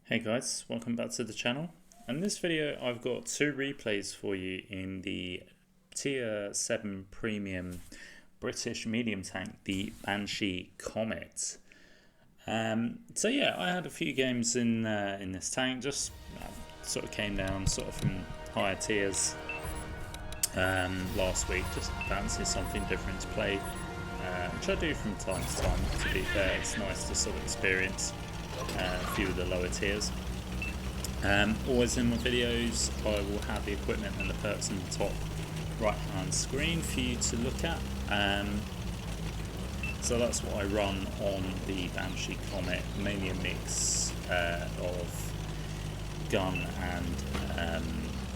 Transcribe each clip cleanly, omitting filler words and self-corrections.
Hey guys, welcome back to the channel. In this video I've got two replays for you in the tier 7 premium British medium tank, the Banshee Comet. So yeah, I had a few games in this tank, just sort of came down sort of from higher tiers last week, just fancy something different to play, which I do from time to time. To be fair, it's nice to sort of experience a few of the lower tiers. Always in my videos I will have the equipment and the perks in the top right hand screen for you to look at. So that's what I run on the Banshee Comet, mainly a mix of gun and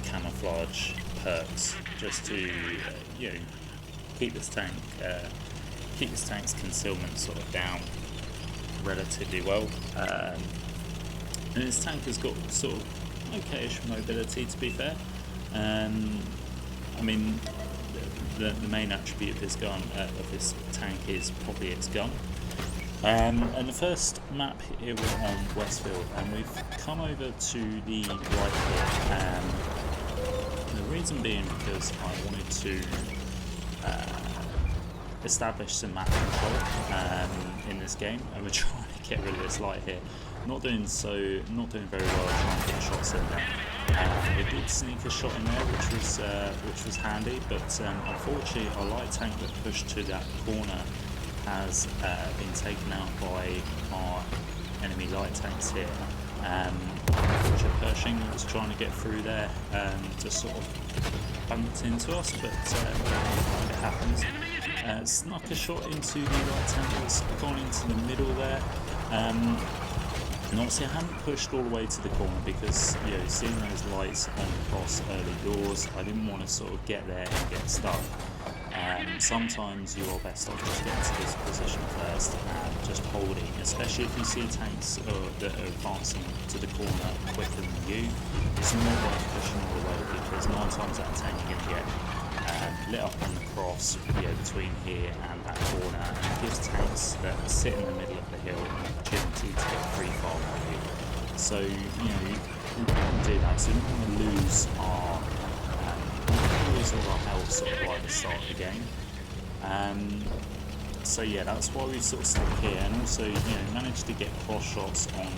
camouflage perks, just to keep this tank's concealment sort of down relatively well. And this tank has got sort of okayish mobility, to be fair. I mean, the main attribute of this tank is probably its gun. And the first map here we're on Westfield, and we've come over to the right here. The reason being because I wanted to establish some map control in this game, and we're trying to get rid of this light here. Not doing very well trying to get shots in there. We did sneak a shot in there, which was handy, but unfortunately our light tank that pushed to that corner has been taken out by our enemy light tanks here. Unfortunately, Pershing was trying to get through there, just sort of bumped into us, but it happens. Snuck a shot into the light tank that's gone into the middle there. And obviously I haven't pushed all the way to the corner because, seeing those lights on the cross early doors, I didn't want to sort of get there and get stuck. Sometimes you are best off just getting to this position first and just holding, especially if you see tanks that are advancing to the corner quicker than you. It's not worth pushing all the way because 9 times out of 10 you're going to get lit up on the cross between here and that corner, and it gives tanks that sit in the middle of the hill an opportunity to get free fire on you. So we don't do that, so we don't want to lose all our health sort of right at the start of the game. So yeah, that's why we sort of stuck here, and also managed to get cross shots on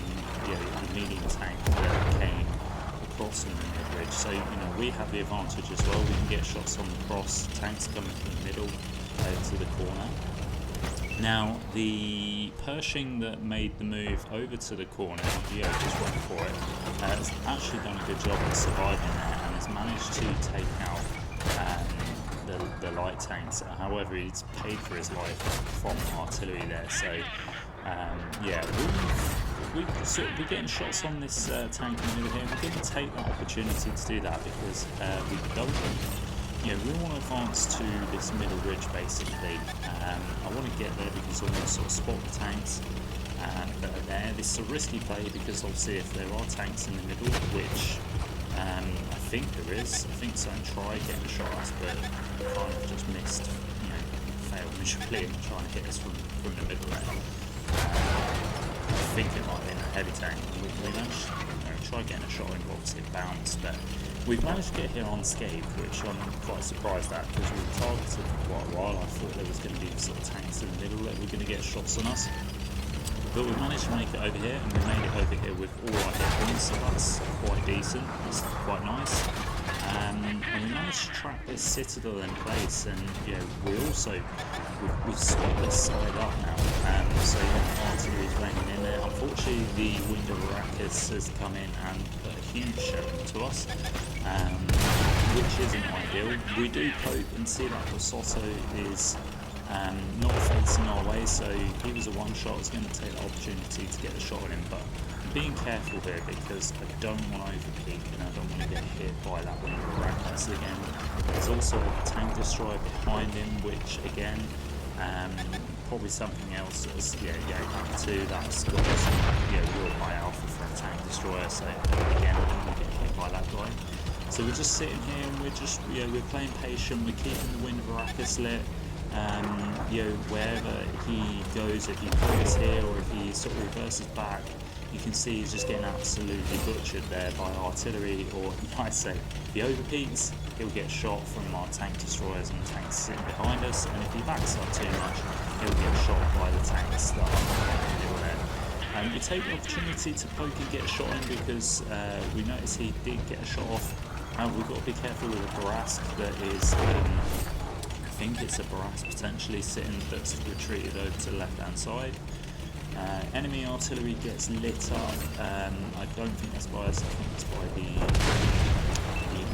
the medium tank that came across in the mid-ridge. So we have the advantage as well. We can get shots on the cross, tanks coming from the middle to the corner. Now the Pershing that made the move over to the corner, just went for it, has actually done a good job of surviving there and has managed to take out the light tanks. However, he's paid for his life from artillery there. So we're getting shots on this tank in the middle here. We're going to take that opportunity to do that because we want to advance to this middle ridge basically. I want to get there because I want to sort of spot the tanks that are there. This is a risky play because obviously if there are tanks in the middle, which I think there is, I think someone tried getting a shot at us, but kind of just missed, failed miserably and trying to hit us from the middle there. I think it might have been a heavy tank. We managed to try getting a shot in, obviously it bounced, but we've managed to get here unscathed, which I'm quite surprised at because we were targeted for quite a while. I thought there was going to be sort of tanks in the middle that were going to get shots on us. But we managed to make it over here, and we made it over here with all our hit points, so that's quite decent, that's quite nice. And we managed to trap this citadel in place, and we've spot this side up now. So artillery's raining in there. Unfortunately, the wind of Arrakis has come in and put a huge showing to us, which isn't ideal. We do hope and see that Bosotto is not facing our way, so he was a one-shot. I was going to take the opportunity to get a shot on him, but I'm being careful here because I don't want to overpeak and I don't want to get hit by that wind of Arrakis again. There's also a tank destroyer behind him, which again, probably something else that's back to that's got some real high alpha for a tank destroyer. So again, I don't want to get hit by that guy. So we're just sitting here and we're just we're playing patient. We're keeping the wind of Arrakis lit. Wherever he goes, if he goes here or if he sort of reverses back, you can see he's just getting absolutely butchered there by artillery, or like I say, if he overpeaks, he'll get shot from our tank destroyers and tanks sitting behind us, and if he backs up too much, he'll get shot by the tanks that are in the middle there. We take the opportunity to poke and get a shot in because we noticed he did get a shot off. We've got to be careful with a Barask that is, I think it's a Barask potentially sitting that's retreated over to the left hand side. Enemy artillery gets lit up. I don't think that's by us, I think it's by the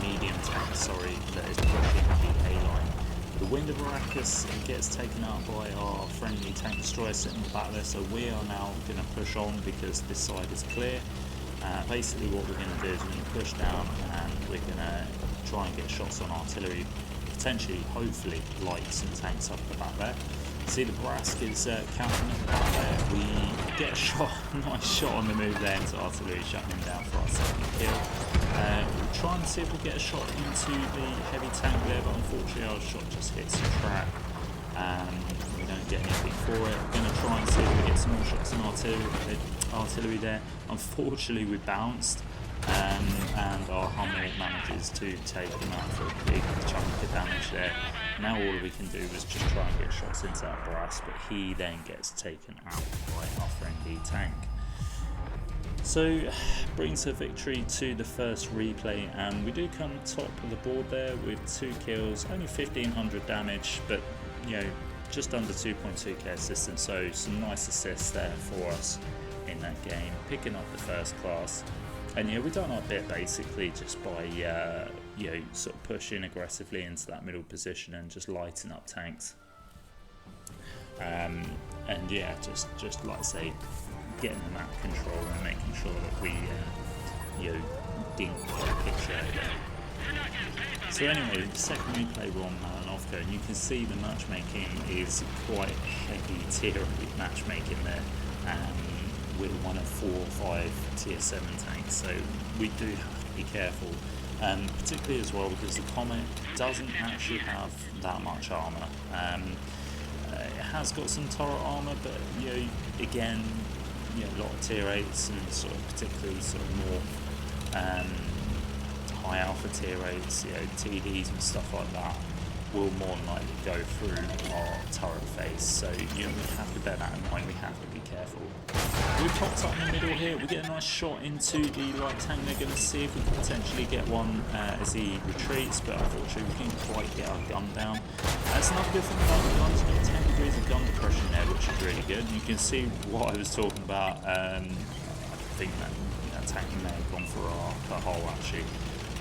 medium tank, sorry, that is pushing the A line. The Wind of Arrakis gets taken out by our friendly tank destroyer sitting in the back there, so we are now going to push on because this side is clear. Basically what we're going to do is we're going to push down and we're going to try and get shots on artillery, potentially, hopefully, light some tanks up the back there. See the Barask is counting at the back there. We get a shot, nice shot on the move there into artillery, shutting him down for our second kill. We'll try and see if we'll get a shot into the heavy tank there, but unfortunately our shot just hits the trap. We don't get anything for it. We're going to try and see if we get some more shots on artillery there. Unfortunately we bounced, and our Armour manages to take him out for a big chunk of damage there. Now all we can do is just try and get shots into that Brass, but he then gets taken out by our friendly tank. So brings a victory to the first replay, and we do come top of the board there with 2 kills, only 1500 damage, but you know, just under 2.2k assistance, so some nice assists there for us in that game, picking up the first class. And yeah, we've done our bit basically just by you know, sort of pushing aggressively into that middle position and just lighting up tanks. And yeah, just like I say, getting the map control and making sure that we you know, didn't get a picture there. So anyway, the second replay we're on Malinowka, and you can see the matchmaking is quite heavy tier matchmaking there. With one of 4 or 5 tier 7 tanks, so we do have to be careful, particularly as well because the Comet doesn't actually have that much armour. It has got some turret armour, but you know, again, you know, a lot of tier 8s and sort of particularly sort of more high alpha tier 8s, you know, TDs and stuff like that, will more than likely go through our turret phase, so you know, we have to bear that in mind, we have to be careful. We popped up in the middle here, we get a nice shot into the light tank. They're going to see if we can potentially get one as he retreats, but unfortunately we can't quite get our gun down. That's another good thing about the guns, we've got 10 degrees of gun depression there, which is really good. You can see what I was talking about. I think that tank may have gone for our hole actually.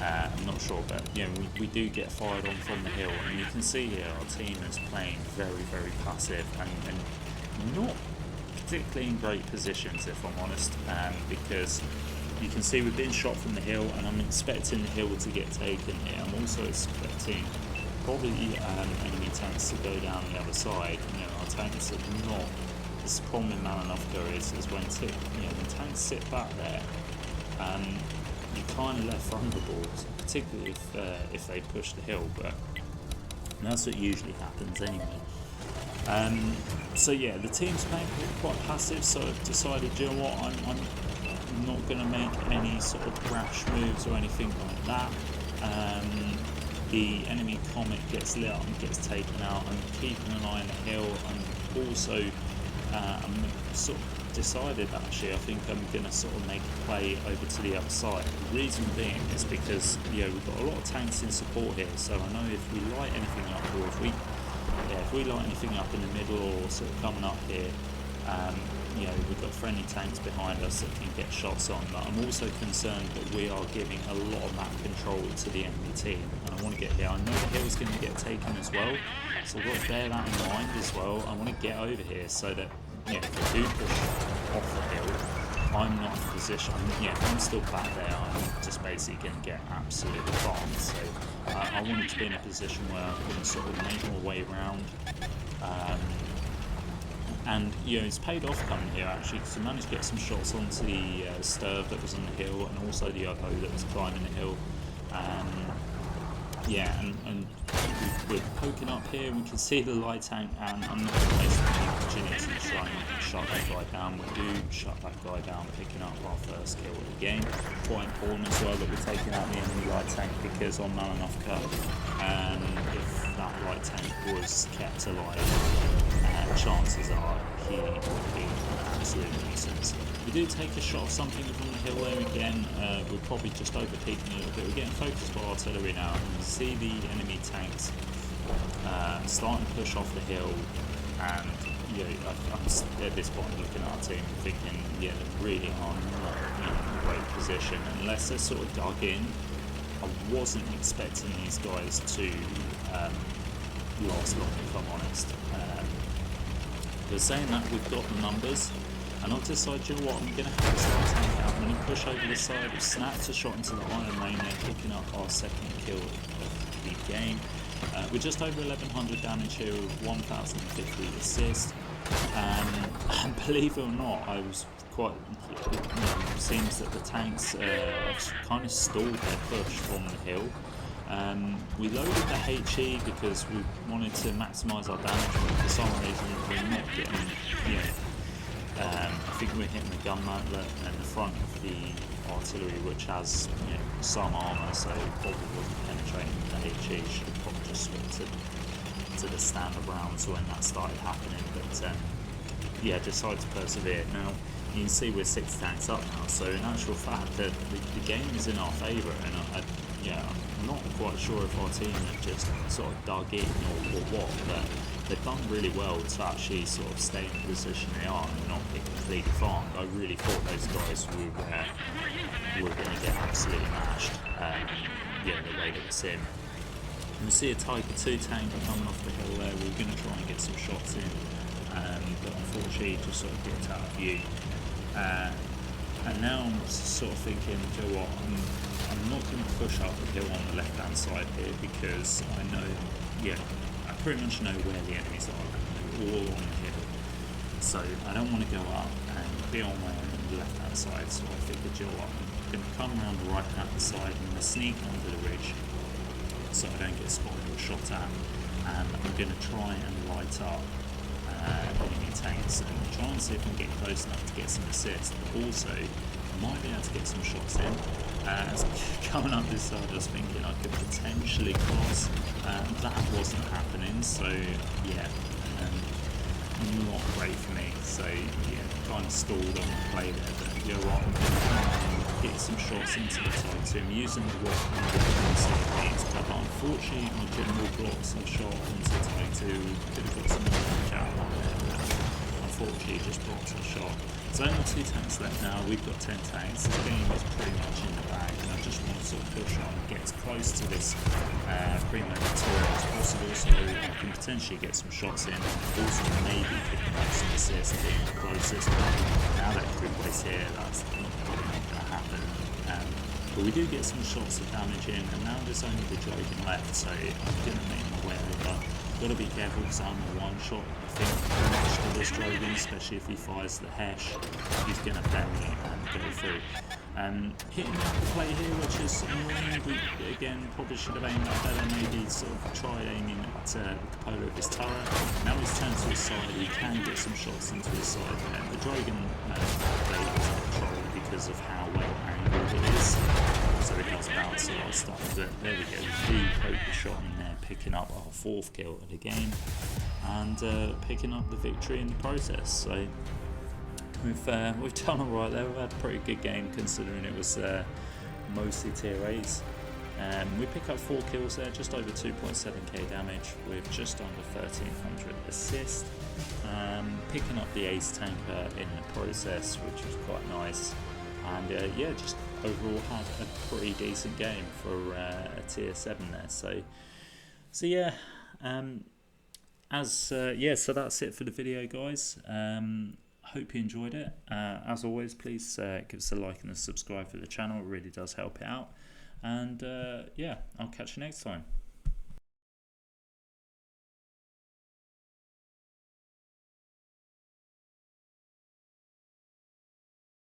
I'm not sure, but you know, we do get fired on from the hill, and you can see here our team is playing very, very passive and not particularly in great positions, if I'm honest, because you can see we've been shot from the hill, and I'm expecting the hill to get taken here. I'm also expecting probably enemy tanks to go down the other side. You know, our tanks are not. This problem in Malinowka is when when tanks sit back there, you're kind of left vulnerable, particularly if they push the hill, but that's what usually happens anyway. So yeah, the team's playing quite passive, so I've decided, you know what, I'm not going to make any sort of rash moves or anything like that. The enemy Comet gets lit up and gets taken out. I'm keeping an eye on the hill, and also I'm sort of decided actually, I think I'm going to sort of make a play over to the other side. The reason being is because we've got a lot of tanks in support here, so I know if we light anything up, or if we light anything up in the middle or sort of coming up here, we've got friendly tanks behind us that can get shots on, but I'm also concerned that we are giving a lot of map control to the enemy team, and I want to get here. I know the hill's going to get taken as well, so I've got to bear that in mind as well. I want to get over here so that if they do push off the hill, I'm not in a position, I'm still back there, I'm just basically going to get absolutely bombed, so I wanted to be in a position where I can sort of make my way around, and it's paid off coming here actually, because I managed to get some shots onto the Sturv that was on the hill, and also the Yoho that was climbing the hill, yeah, and we're poking up here. We can see the light tank, and I'm not going to waste any opportunity to try and shut that guy down. We do shut that guy down, picking up our first kill of the game. Quite important as well that we're taking out the enemy light tank, because on Malinoff Cup, if that light tank was kept alive, chances are he would be an absolute nuisance. We do take a shot of something from the hill there again. We're probably just over peaking a little bit. We're getting focused by artillery now, and you see the enemy tanks starting to push off the hill. And you know, I'm at this point looking at our team thinking, yeah, they really are not in a great position unless they're sort of dug in. I wasn't expecting these guys to last long, if I'm honest. But saying that, we've got the numbers, and I've decided, you know what, I'm going to have this light tank out. I'm going to push over this side. We've snapped a shot into the iron lane there, picking up our second kill of the game. We're just over 1100 damage here with 1050 assist. And believe it or not, I was quite, it seems that the tanks have kind of stalled their push from the hill. We loaded the HE because we wanted to maximise our damage, but for some reason we're not getting, I think we're hitting the gun mantlet and the front of the artillery, which has some armour, so probably wasn't penetrating the HE. Should have probably just switched to the standard rounds when that started happening, but yeah, decided to persevere. Now you can see we're 6 tanks up now, so in actual fact the game is in our favour, and I'm not quite sure if our team have just sort of dug in or what, but they've done really well to actually sort of stay in the position they are and not get completely farmed. I really thought those guys were going to get absolutely mashed, the way that it's in. We see a Tiger 2 tank coming off the hill there. We're going to try and get some shots in, but unfortunately it just sort of gets out of view. And now I'm sort of thinking, do you know what, I'm not going to push up the hill on the left hand side here, because I know, I pretty much know where the enemies are. They're all on the hill, so I don't want to go up and be on my own on the left hand side. So I figured, you know what, I'm going to come around the right hand side and I'm going to sneak under the ridge so I don't get spotted or shot at, and I'm going to try and light up enemy tanks and try and see if I can get close enough to get some assists, but also I might be able to get some shots in. Coming up this side, I was thinking I could potentially cross. That wasn't happening, so not great for me. So kind of stalled on the play there. But you know what, I'm going to try and get some shots into the side. So I'm using the WOT these, but unfortunately my general blocks and shot into the tag 2. Could have got some more damage out of there, but unfortunately just blocks a shot. So only 2 tanks left now. We've got 10 tanks. This game is pretty much in the bag, and I just want to sort of push on and get as close to this primo material as possible, so I can potentially get some shots in. Also maybe picking up some assists, being the closest. Now that everybody's here, that's probably not going to happen. But we do get some shots of damage in, and now there's only the Dragon left, so I'm going to make my way over. Got to be careful because I'm a one shot, I think, much to this Dragon, especially if he fires the Hesh. He's going to bang it and go through. Hitting the play here, which is annoying. We, again, probably should have aimed that better, maybe sort of try aiming at the cupola of his turret. Now he's turned to his side, he can get some shots into his side there. The Dragon play is out of control because of how well angled it is, so it does bounce a lot of stuff, but there we go, we poked the shot in there, picking up our 4th kill of the game, and picking up the victory in the process. So we've done alright there. We've had a pretty good game considering it was mostly tier 8s. We pick up 4 kills there, just over 2.7k damage with just under 1300 assist. Picking up the ace tanker in the process, which was quite nice. And just overall had a pretty decent game for a tier 7 there. So that's it for the video, guys. Hope you enjoyed it. As always, please give us a like and a subscribe for the channel. It really does help it out. And I'll catch you next time.